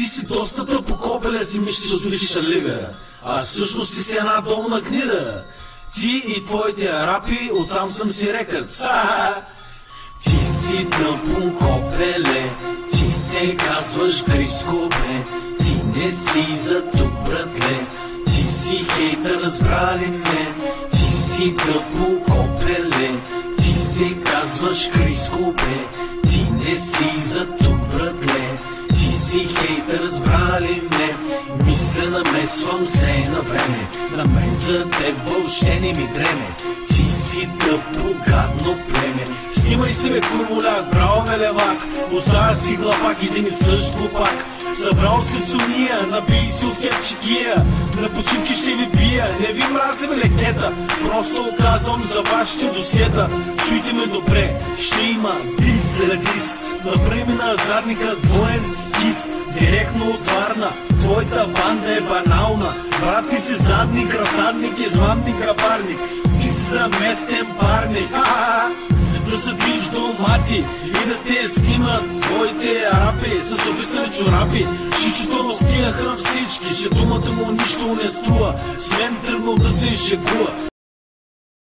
си доста тъпо копеле, си мислиш да отвличаш ливия, а всъщност ти си една долна книга. Ти и твоите арапи отсам съм си рекът. Ти си тъпо копеле, ти се казваш Гриско, бе. Ти не си за тук, братле. Ти си хейтър, разбрали ме. Ти си тъпо копеле, ти се казваш Гриско, бе. Ти не си за тук, братле. Ти си хейтър, разбрали ме. Мисля, намесвам се на време. На мен за теб въобще не ми дреме. Ти си тъпо, гадно племе. Снимай се, бе, курволяк, браво, ме левак. Оставя си глапак, един и същ глупак. Събрал се с уния, набий си от кепчикия. На почивки ще ви бия, не ви мразя, бе, лекета. Просто казвам за вашите досиета. Чуйте ме добре, ще има дис след дис. Напреми на задника двоен кис. Директно от Варна, твоята банда е банална. Брат, ти си задник, разсадник, измамник, кабарник. Ти си заместен парник. Да се движ до мати и да те снимат твоите арапи с обвиснали чорапи. Шичето разкияха всички, че думата му нищо не струва, свен тръгнал да се шегува.